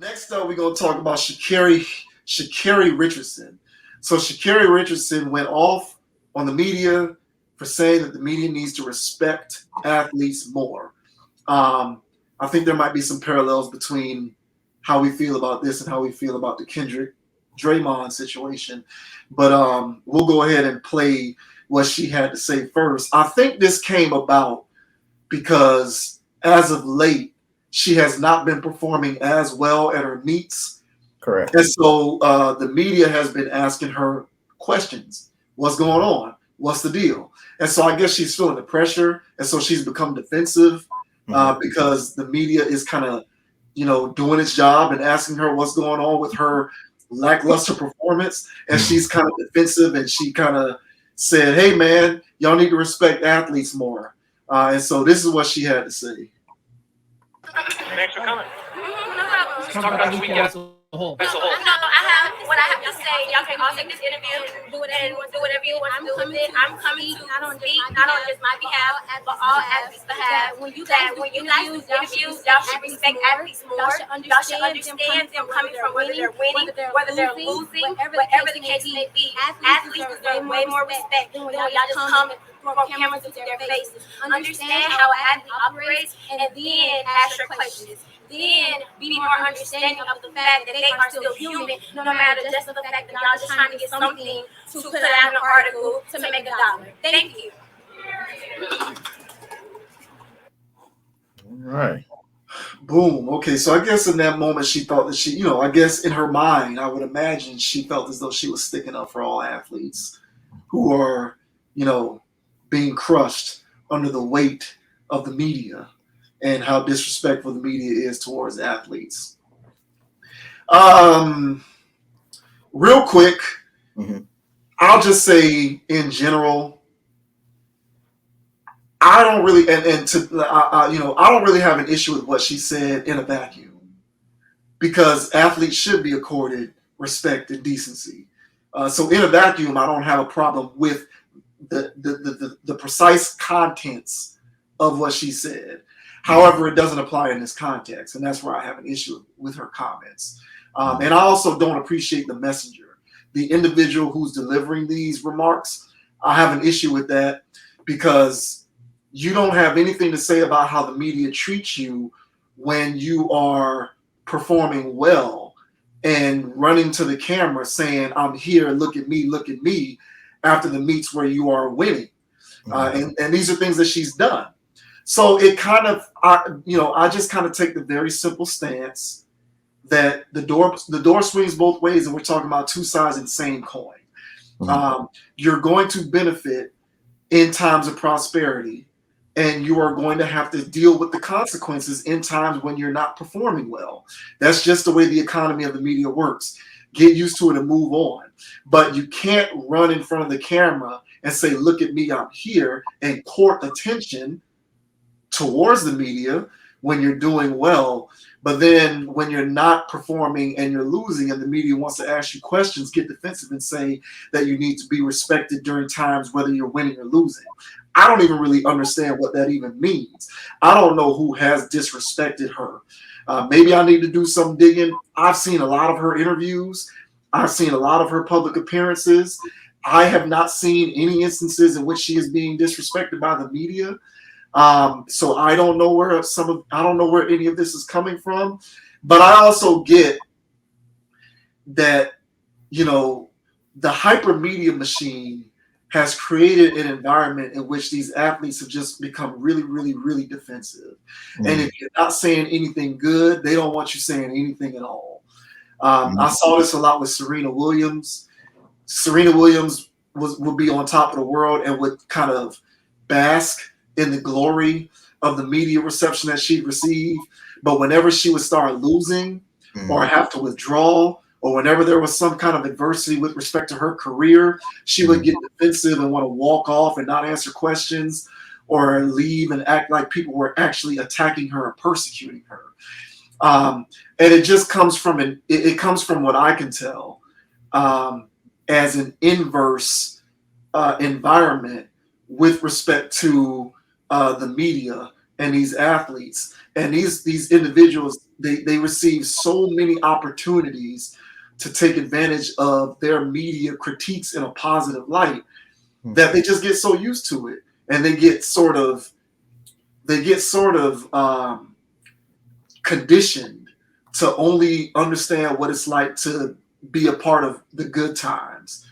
Next up, we're going to talk about Sha'Carri Richardson. So Sha'Carri Richardson went off on the media for saying that the media needs to respect athletes more. Um, I think there might be some parallels between how we feel about this and how we feel about the Kendrick Draymond situation. But we'll go ahead and play what she had to say first. I think this came about because as of late, she has not been performing as well at her meets. Correct. And so the media has been asking her questions. What's going on? What's the deal? And so I guess she's feeling the pressure. And so she's become defensive because the media is kind of, doing its job and asking her what's going on with her lackluster performance. And she's kind of defensive and she kind of said, hey, man, y'all need to respect athletes more. And so this is what she had to say. Thanks for coming. No problem. Let's talk about the weekend as a whole. No, I have what I have to say. Y'all can all take this interview, do whatever you want to do with it. I'm coming to speak, not on just my behalf, but all athletes' behalf. When you guys do interviews, y'all should respect athletes more. Y'all should understand them coming from whether they're winning, whether they're losing, whatever the case may be. Athletes deserve way more respect than when y'all just come and throw cameras into their faces. Understand how an athlete operates, and then ask your questions. Then be more understanding of the fact that they are still human, no matter just the fact that y'all just trying to get something to put out an article to make $1. Thank you. All right. Boom. Okay, so I guess in that moment she thought that I guess in her mind, I would imagine she felt as though she was sticking up for all athletes who are, being crushed under the weight of the media and how disrespectful the media is towards athletes. Real quick, I'll just say in general, I don't really, I don't really have an issue with what she said in a vacuum because athletes should be accorded respect and decency. So in a vacuum, I don't have a problem with the precise contents of what she said. However, it doesn't apply in this context, and that's where I have an issue with her comments. And I also don't appreciate the messenger, the individual who's delivering these remarks. I have an issue with that because you don't have anything to say about how the media treats you when you are performing well and running to the camera saying, I'm here, look at me, after the meets where you are winning. And these are things that she's done. So it kind of, I just kind of take the very simple stance that the door swings both ways, and we're talking about two sides of the same coin. You're going to benefit in times of prosperity, and you are going to have to deal with the consequences in times when you're not performing well. That's just the way the economy of the media works. Get used to it and move on. But you can't run in front of the camera and say, look at me, I'm here, and court attention towards the media when you're doing well. But then when you're not performing and you're losing and the media wants to ask you questions, get defensive and say that you need to be respected during times whether you're winning or losing. I don't even really understand what that even means. I don't know who has disrespected her. Maybe I need to do some digging. I've seen a lot of her interviews. I've seen a lot of her public appearances. I have not seen any instances in which she is being disrespected by the media. So I don't know where any of this is coming from. But I also get that, the hyper media machine has created an environment in which these athletes have just become really, really, really defensive. And if you're not saying anything good, they don't want you saying anything at all. I saw this a lot with Serena Williams. Serena Williams would be on top of the world and would kind of bask in the glory of the media reception that she'd receive. But whenever she would start losing or have to withdraw, or whenever there was some kind of adversity with respect to her career, she would get defensive and want to walk off and not answer questions or leave and act like people were actually attacking her or persecuting her. And it just comes from it comes from what I can tell as an inverse environment with respect to the media and these athletes and these individuals, they receive so many opportunities to take advantage of their media critiques in a positive light that they just get so used to it, and they get sort of conditioned to only understand what it's like to be a part of the good times,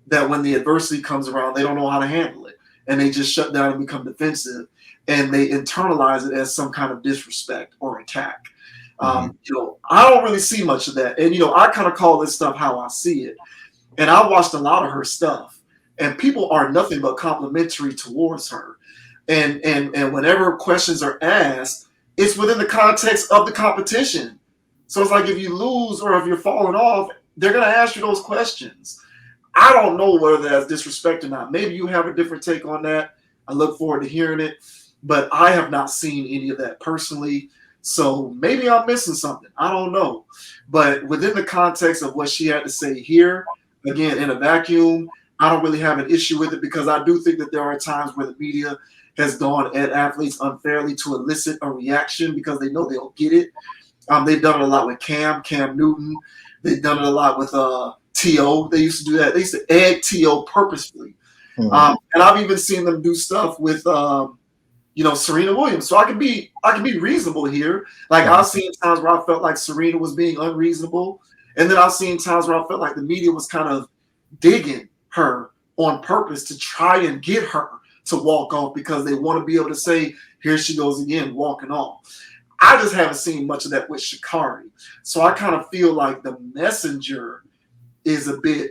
that when the adversity comes around, they don't know how to handle it, and they just shut down and become defensive, and they internalize it as some kind of disrespect or attack. I don't really see much of that, and I kind of call this stuff how I see it. And I watched a lot of her stuff, and people are nothing but complimentary towards her. And whenever questions are asked, it's within the context of the competition. So it's like if you lose or if you're falling off, they're going to ask you those questions. I don't know whether that's disrespect or not. Maybe you have a different take on that. I look forward to hearing it, but I have not seen any of that personally. So maybe I'm missing something. I don't know. But within the context of what she had to say here, again, in a vacuum, I don't really have an issue with it, because I do think that there are times where the media has gone at athletes unfairly to elicit a reaction because they know they'll get it. They've done it a lot with Cam Newton. They've done it a lot with T.O. They used to do that. They used to egg T.O. purposefully. And I've even seen them do stuff with Serena Williams. So I can be reasonable here. Like I've seen times where I felt like Serena was being unreasonable, and then I've seen times where I felt like the media was kind of digging her on purpose to try and get her to walk off because they want to be able to say, here she goes again, walking off. I just haven't seen much of that with Sha'Carri. So I kind of feel like the messenger is a bit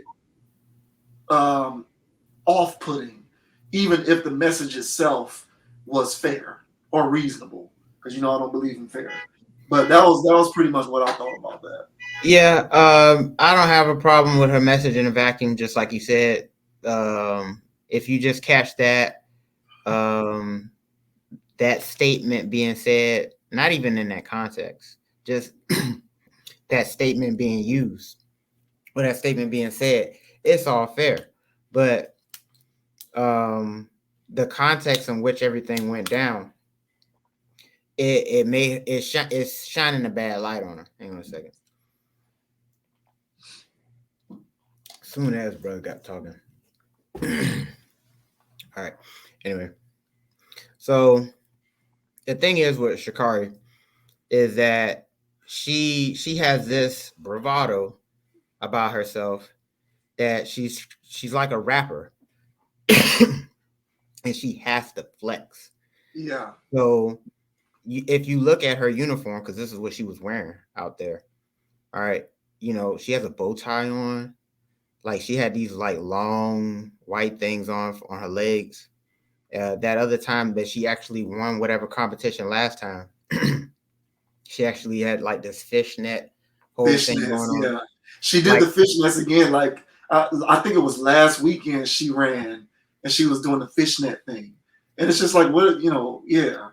off-putting, even if the message itself was fair or reasonable, because I don't believe in fair. But that was pretty much what I thought about that. Yeah, I don't have a problem with her message in a vacuum, just like you said. If you just catch that that statement being said, not even in that context, just that statement being used or that statement being said, it's all fair. But the context in which everything went down, it's shining a bad light on her. Hang on a second. Soon as brother got talking. All right. Anyway, so the thing is with Sha'Carri is that she has this bravado about herself that she's like a rapper, and she has to flex. Yeah. So if you look at her uniform, because this is what she was wearing out there, all right, she has a bow tie on. Like she had these like long white things on her legs. That other time that she actually won whatever competition last time, she actually had like this fishnet whole thing going on. Yeah, she did the fishnets again. Like I think it was last weekend she ran and she was doing the fishnet thing, and it's just like what yeah.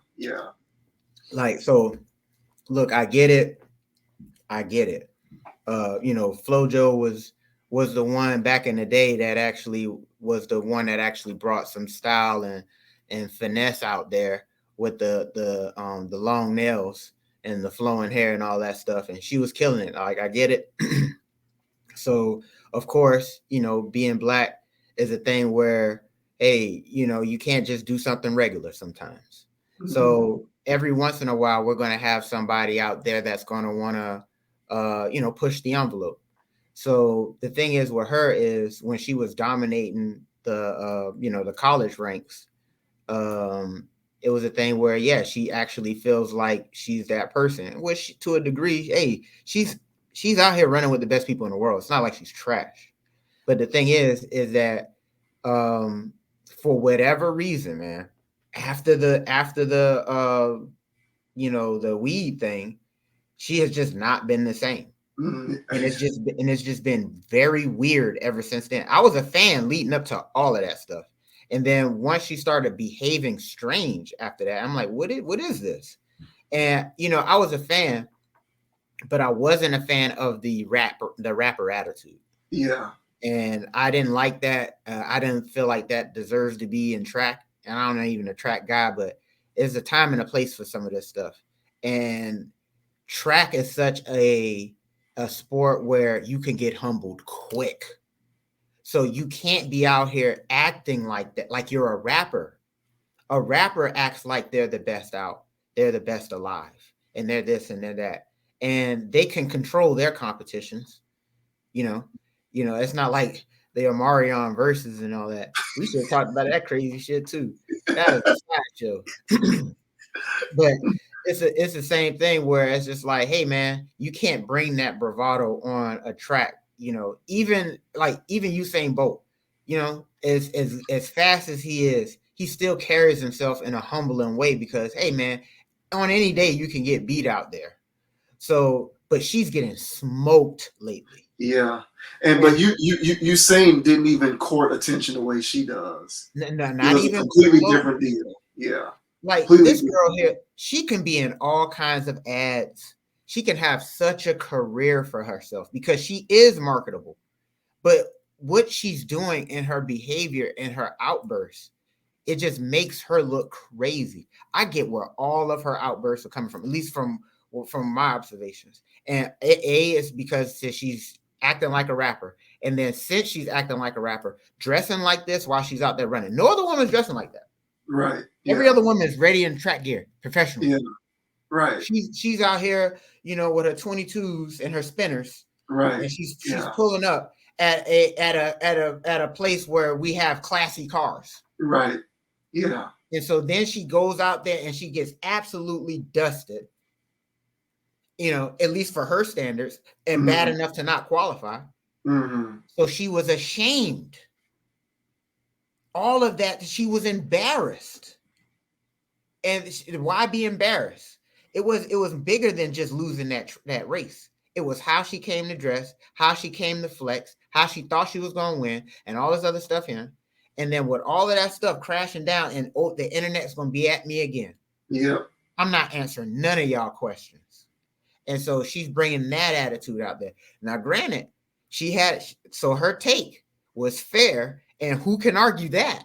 Like so, look, I get it. FloJo was the one back in the day that actually was the one that actually brought some style and finesse out there with the long nails and the flowing hair and all that stuff, and she was killing it. Like I get it. So of course, being black is a thing where, hey, you can't just do something regular sometimes. Mm-hmm. So every once in a while, we're going to have somebody out there that's going to want to, push the envelope. So the thing is with her is when she was dominating the college ranks, it was a thing where, yeah, she actually feels like she's that person, which to a degree, hey, she's out here running with the best people in the world. It's not like she's trash. But the thing is that for whatever reason, man, after the the weed thing, she has just not been the same. Mm-hmm. And it's just been very weird ever since then. I was a fan leading up to all of that stuff. And then once she started behaving strange after that, I'm like, what is this? And I was a fan, but I wasn't a fan of the rapper attitude. Yeah. And I didn't like that. I didn't feel like that deserves to be in track. And I'm not even a track guy, but There's a time and a place for some of this stuff. And track is such a sport where you can get humbled quick. So you can't be out here acting like that, like you're a rapper. A rapper acts like they're the best out, they're the best alive, and they're this and they're that. And they can control their competitions. You know, it's not like the Omarion verses and all that. We should have talked about that crazy shit too. That is a sideshow. But it's the same thing where it's just like, hey man, you can't bring that bravado on a track. Even Usain Bolt, as fast as he is, he still carries himself in a humbling way because, hey man, on any day you can get beat out there. So, but she's getting smoked lately. Yeah, but Usain didn't even court attention the way she does. Not even a completely different deal. Yeah. Like completely this girl here, she can be in all kinds of ads. She can have such a career for herself because she is marketable. But what she's doing in her behavior and her outbursts, it just makes her look crazy. I get where all of her outbursts are coming from, at least from my observations. And A is because she's acting like a rapper. And then since she's acting like a rapper, dressing like this while she's out there running. No other woman's dressing like that. Right. Every other woman is ready in track gear, professional. Yeah. Right. She's out here, with her 22s and her spinners. Right. And she's pulling up at a place where we have classy cars. Right. Yeah. And so then she goes out there and she gets absolutely dusted. At least for her standards, and bad enough to not qualify. Mm-hmm. So she was ashamed. All of that, she was embarrassed. And why be embarrassed? It was bigger than just losing that race. It was how she came to dress, how she came to flex, how she thought she was going to win, and all this other stuff here. And then with all of that stuff crashing down, and the internet's going to be at me again. Yeah. I'm not answering none of y'all questions. And so she's bringing that attitude out there. Now, granted, so her take was fair, and who can argue that?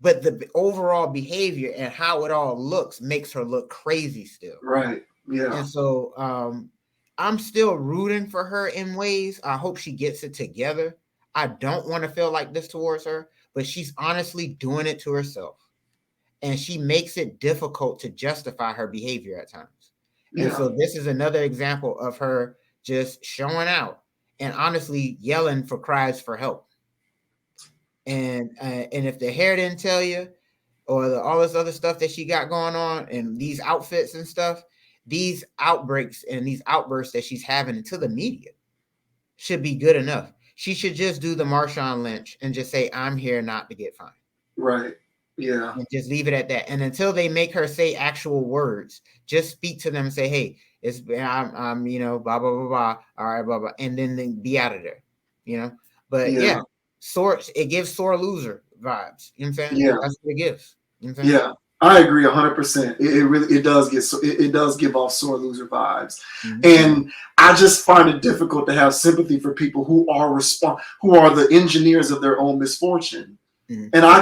But the overall behavior and how it all looks makes her look crazy still. Right. Yeah. And so I'm still rooting for her in ways. I hope she gets it together. I don't want to feel like this towards her, but she's honestly doing it to herself. And she makes it difficult to justify her behavior at times. And so this is another example of her just showing out and honestly yelling for cries for help. And if the hair didn't tell you, or all this other stuff that she got going on, and these outfits and stuff, these outbreaks and these outbursts that she's having into the media should be good enough. She should just do the Marshawn Lynch and just say, "I'm here not to get fined." Right. Yeah. And just leave it at that. And until they make her say actual words, just speak to them and say, "Hey, I'm blah blah blah blah. All right, blah blah," and then they be out of there. But it gives sore loser vibes. You know what I'm saying? Yeah. That's what it gives. You know what I'm saying? Yeah. I agree 100%. It really does give off sore loser vibes, and I just find it difficult to have sympathy for people who are the engineers of their own misfortune. And I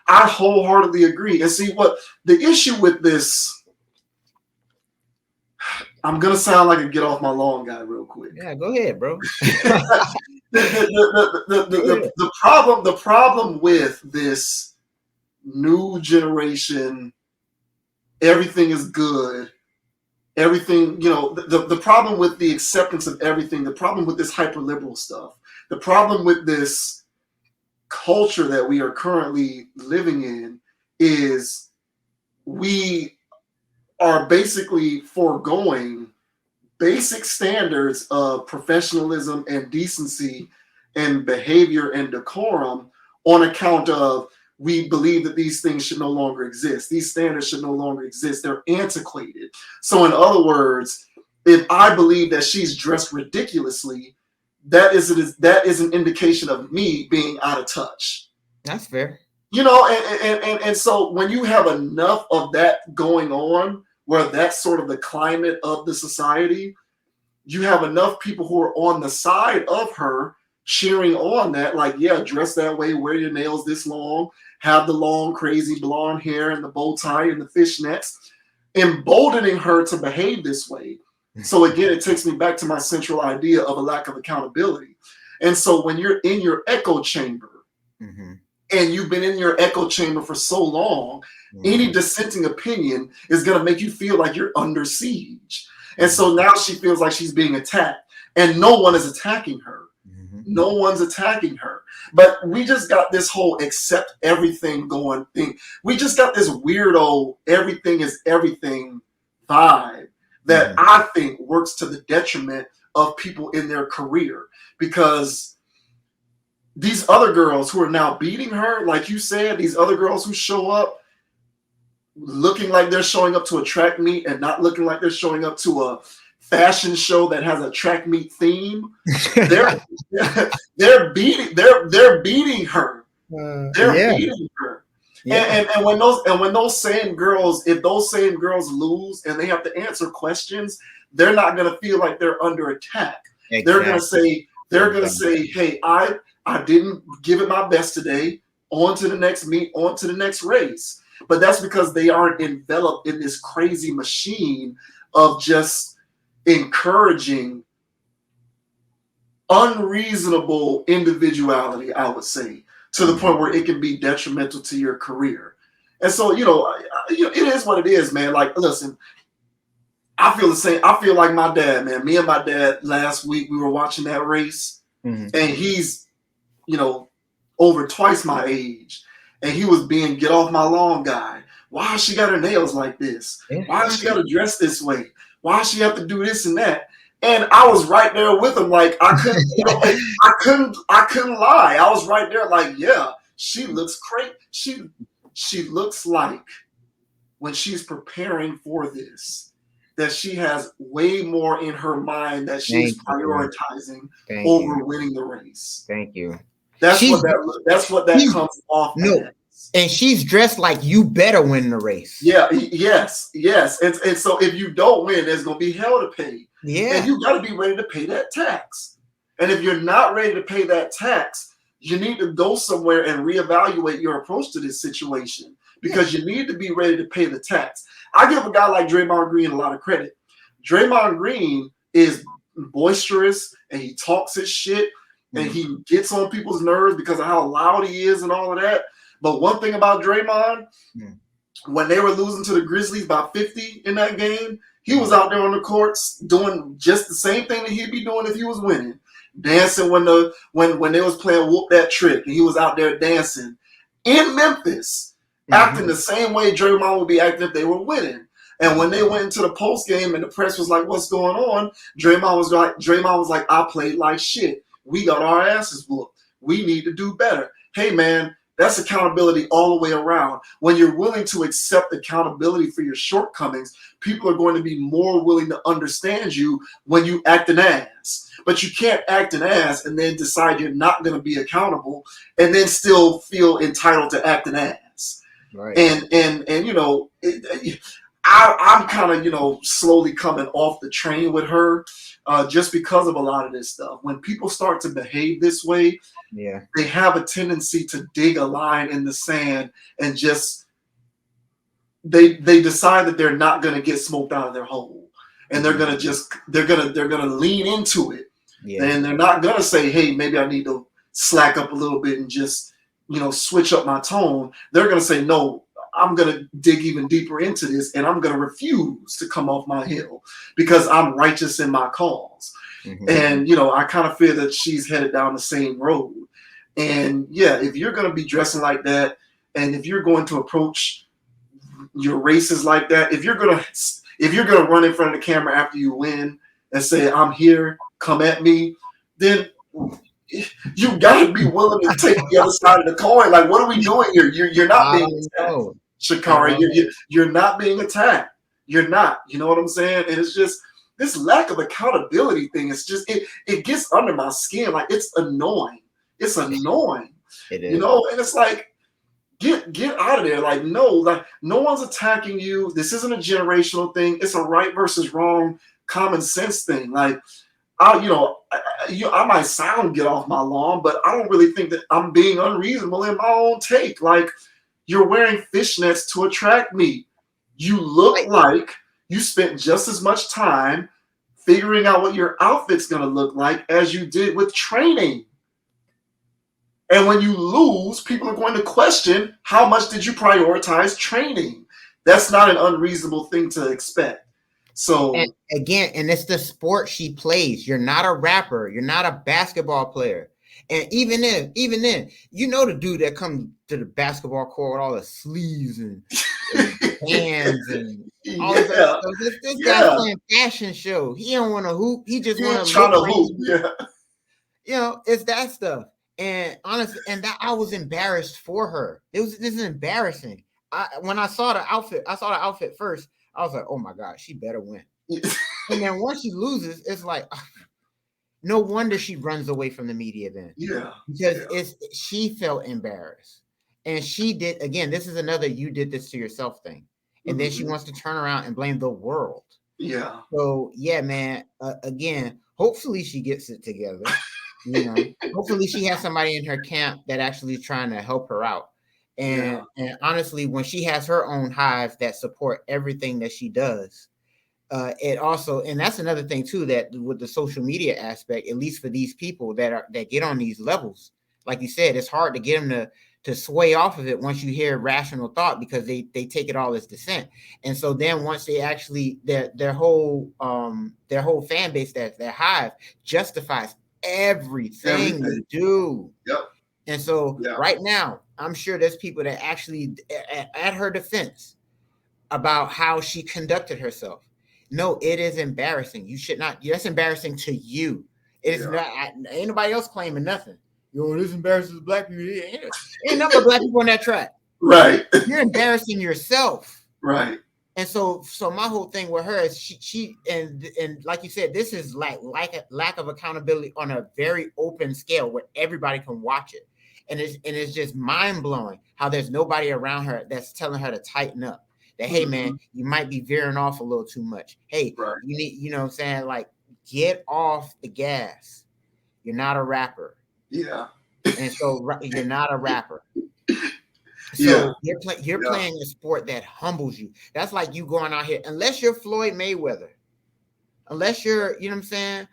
wholeheartedly agree. And see what the issue with this, I'm gonna sound like a get off my lawn guy real quick. Yeah, go ahead, bro. the problem with this new generation, everything is good. Everything, the problem with the acceptance of everything, the problem with this hyper liberal stuff, the problem with this culture that we are currently living in is we are basically foregoing basic standards of professionalism and decency and behavior and decorum on account of we believe that these things should no longer exist. These standards should no longer exist. They're antiquated. So in other words, if I believe that she's dressed ridiculously, that is an indication of me being out of touch. That's fair. And so when you have enough of that going on, where that's sort of the climate of the society, you have enough people who are on the side of her cheering on that, like, yeah, dress that way, wear your nails this long, have the long, crazy blonde hair and the bow tie and the fishnets, emboldening her to behave this way. So again, it takes me back to my central idea of a lack of accountability. And so when you're in your echo chamber, and you've been in your echo chamber for so long, any dissenting opinion is going to make you feel like you're under siege. And so now she feels like she's being attacked, and no one is attacking her. No one's attacking her. But we just got this whole accept everything going thing. We just got this weirdo everything is everything vibe that I think works to the detriment of people in their career, because these other girls who are now beating her, like you said, these other girls who show up looking like they're showing up to a track meet and not looking like they're showing up to a fashion show that has a track meet theme, they're beating her. They're beating her. And when those same girls, if those same girls lose and they have to answer questions, they're not gonna feel like they're under attack. Exactly. They're gonna say, hey, I didn't give it my best today. On to the next meet, on to the next race. But that's because they aren't enveloped in this crazy machine of just encouraging unreasonable individuality, I would say, to the point where it can be detrimental to your career. And so, it is what it is, man. Like, listen, I feel the same. I feel like my dad, man. Me and my dad last week, we were watching that race, and he's, over twice my age, and he was being get off my lawn guy. Why she got her nails like this? Why she got to dress this way? Why she have to do this and that? And I was right there with him, like I couldn't, I couldn't lie. I was right there, like, yeah, she looks great. She looks like when she's preparing for this, that she has way more in her mind that she's prioritizing over winning the race. Thank you. That's what that comes off as. And she's dressed like you better win the race. Yeah, yes. And so if you don't win, there's gonna be hell to pay. Yeah. And you gotta be ready to pay that tax. And if you're not ready to pay that tax, you need to go somewhere and reevaluate your approach to this situation, because you need to be ready to pay the tax. I give a guy like Draymond Green a lot of credit. Draymond Green is boisterous and he talks his shit and he gets on people's nerves because of how loud he is and all of that. But one thing about Draymond, when they were losing to the Grizzlies by 50 in that game, he was out there on the courts doing just the same thing that he'd be doing if he was winning. Dancing when they was playing Whoop That Trick, and he was out there dancing in Memphis, acting the same way Draymond would be acting if they were winning. And when they went into the post game and the press was like, "What's going on?" Draymond was like, "I played like shit. We got our asses whooped. We need to do better." Hey, man, that's accountability all the way around. When you're willing to accept accountability for your shortcomings, people are going to be more willing to understand you when you act an ass. But you can't act an ass and then decide you're not going to be accountable and then still feel entitled to act an ass. Right. And I'm kind of, slowly coming off the train with her just because of a lot of this stuff. When people start to behave this way, they have a tendency to dig a line in the sand and just they decide that they're not going to get smoked out of their hole, and they're gonna lean into it, and they're not gonna say, "Hey, maybe I need to slack up a little bit and just switch up my tone." They're gonna say, "No, I'm going to dig even deeper into this, and I'm going to refuse to come off my hill because I'm righteous in my cause." And, I kind of feel that she's headed down the same road. And if you're going to be dressing like that, and if you're going to approach your races like that, if you're going to run in front of the camera after you win and say, "I'm here, come at me," then you got to be willing to take the other side of the coin. Like, what are we doing here? You're not being attacked, Sha'Carri. You're not being attacked. You're not. You know what I'm saying? And it's just this lack of accountability thing. It's just it gets under my skin. Like, it's annoying. It's annoying. It is. And it's like, get out of there. Like, no one's attacking you. This isn't a generational thing. It's a right versus wrong common sense thing. Like, I might sound get off my lawn, but I don't really think that I'm being unreasonable in my own take. Like, you're wearing fishnets to attract me. You look like you spent just as much time figuring out what your outfit's going to look like as you did with training. And when you lose, people are going to question, how much did you prioritize training? That's not an unreasonable thing to expect. So and again, and it's the sport she plays. You're not a rapper. You're not a basketball player. And even then, the dude that comes to the basketball court with all the sleeves and hands and all this stuff. This guy's playing fashion show. He don't want to hoop. He just want to try to hoop. Yeah. It's that stuff. And honestly, and that I was embarrassed for her. This is embarrassing. When I saw the outfit first. I was like, oh my God, she better win. And then once she loses, it's like, no wonder she runs away from the media then. Yeah. Because she felt embarrassed. And she did, again, this is another you did this to yourself thing. And then she wants to turn around and blame the world. Yeah. So, yeah, man, again, hopefully she gets it together. Hopefully she has somebody in her camp that actually is trying to help her out. And honestly, when she has her own hive that support everything that she does, it also, and that's another thing too, that with the social media aspect, at least for these people that get on these levels, like you said, it's hard to get them to sway off of it once you hear rational thought, because they take it all as dissent. And so then once they actually their whole fan base, their hive justifies everything they do. Yep. And so right now, I'm sure there's people that actually at her defense about how she conducted herself. No, it is embarrassing. You should not. That's embarrassing to you. It is not. Ain't nobody else claiming nothing. This embarrasses black people. Ain't nothing but black people on that track. Right. You're embarrassing yourself. Right. And so my whole thing with her is she and like you said, this is like a lack of accountability on a very open scale where everybody can watch it. And it's just mind blowing how there's nobody around her that's telling her to tighten up. That, hey man, you might be veering off a little too much. Hey, you need, you know what I'm saying? Like, get off the gas. You're not a rapper. Yeah. And so you're not a rapper. So you're playing a sport that humbles you. That's like you going out here, unless you're Floyd Mayweather, unless you're, you know what I'm saying,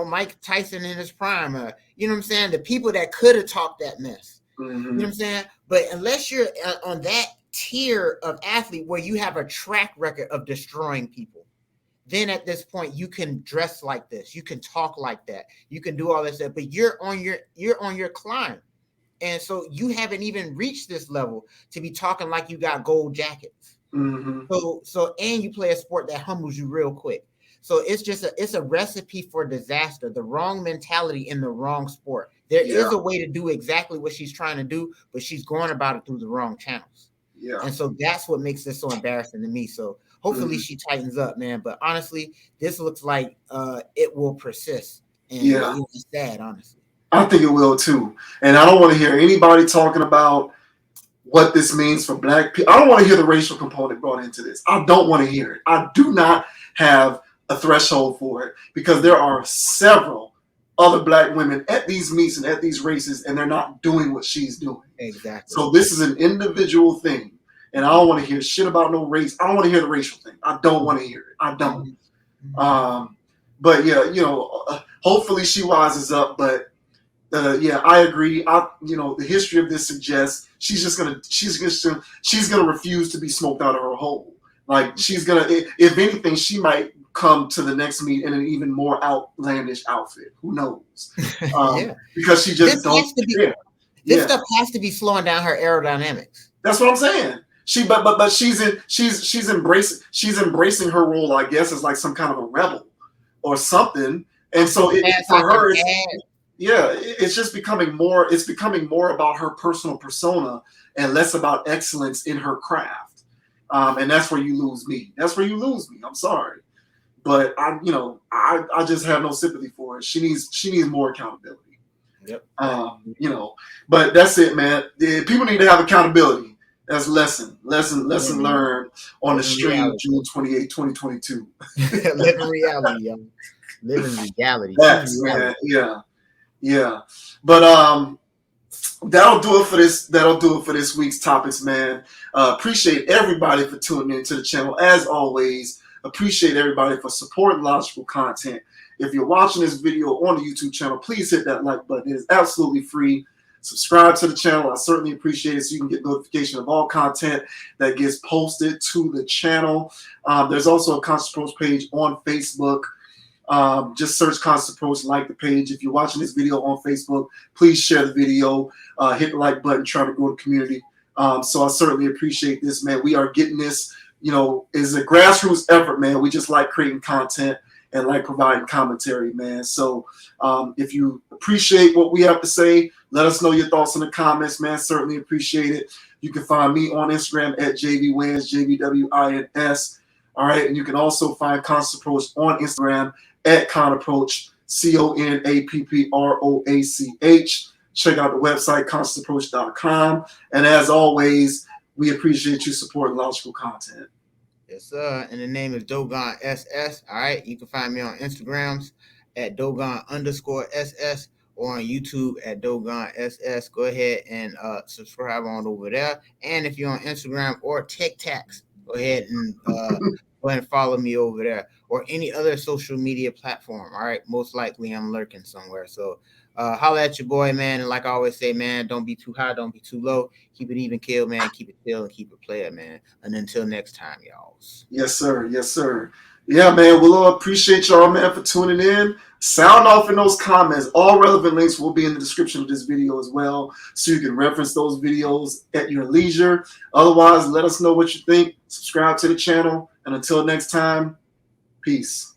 Mike Tyson in his prime, you know what I'm saying, the people that could have talked that mess. You know what I'm saying? But unless you're on that tier of athlete where you have a track record of destroying people, then at this point you can dress like this, you can talk like that, you can do all this stuff, but you're on your climb. And so you haven't even reached this level to be talking like you got gold jackets. So and you play a sport that humbles you real quick. So it's a recipe for disaster. The wrong mentality in the wrong sport. There is a way to do exactly what she's trying to do, but she's going about it through the wrong channels. Yeah. And so that's what makes this so embarrassing to me. So hopefully she tightens up, man. But honestly, this looks like it will persist. And it's sad, honestly. I think it will too. And I don't want to hear anybody talking about what this means for black people. I don't want to hear the racial component brought into this. I don't want to hear it. I do not have a threshold for it, because there are several other black women at these meets and at these races, and they're not doing what she's doing. Exactly. So this is an individual thing. And I don't want to hear shit about no race. I don't want to hear the racial thing. I don't want to hear it. I don't. But hopefully she rises up. But I agree. The history of this suggests she's gonna refuse to be smoked out of her hole. Like, she's gonna, if anything, she might come to the next meet in an even more outlandish outfit. Who knows? Because she just don't care. This stuff has to be slowing down her aerodynamics. That's what I'm saying. She's embracing her role, I guess, as like some kind of a rebel or something. And so for her, it's just becoming more. It's becoming more about her personal persona and less about excellence in her craft. And that's where you lose me. I'm sorry, but I just have no sympathy for her. She needs more accountability. Yep. But that's it, man. People need to have accountability. That's lesson learned on the stream, June 28, 2022. Living reality, yo. Live in reality. Facts, Choose man. reality. Yeah. But that'll do it for this. That'll do it for this week's topics, man. Appreciate everybody for tuning into the channel. As always, appreciate everybody for supporting logical content. If you're watching this video on the YouTube channel, please hit that like button. It is absolutely free. Subscribe to the channel. I certainly appreciate it so you can get notification of all content that gets posted to the channel. There's also a Conscious Approach page on Facebook. Just search Conscious Approach, like the page. If you're watching this video on Facebook, please share the video, hit the like button, try to grow the community. So I certainly appreciate this, man. We are getting this, is a grassroots effort, man. We just like creating content and like providing commentary, man. So if you appreciate what we have to say, let us know your thoughts in the comments, man. Certainly appreciate it. You can find me on Instagram at JVWins, JVWINS. All right. And you can also find Conscious Approach on Instagram at ConApproach, CONAPPROACH. Check out the website, consciousapproach.com. And as always, we appreciate you supporting logical content. Yes, sir. And the name is Dogon SS. All right. You can find me on Instagrams at Dogon_SS or on YouTube at Dogon SS. Go ahead and subscribe on over there. And if you're on Instagram or TikToks, go ahead and follow me over there or any other social media platform. All right. Most likely I'm lurking somewhere. So holla at your boy, man. And like I always say, man, don't be too high, don't be too low. Keep it even, kill, man. Keep it chill and keep it player, man. And until next time, y'all. Yes, sir. Yes, sir. Yeah, man. We'll appreciate y'all, man, for tuning in. Sound off in those comments. All relevant links will be in the description of this video as well, so you can reference those videos at your leisure. Otherwise, let us know what you think. Subscribe to the channel. And until next time, peace.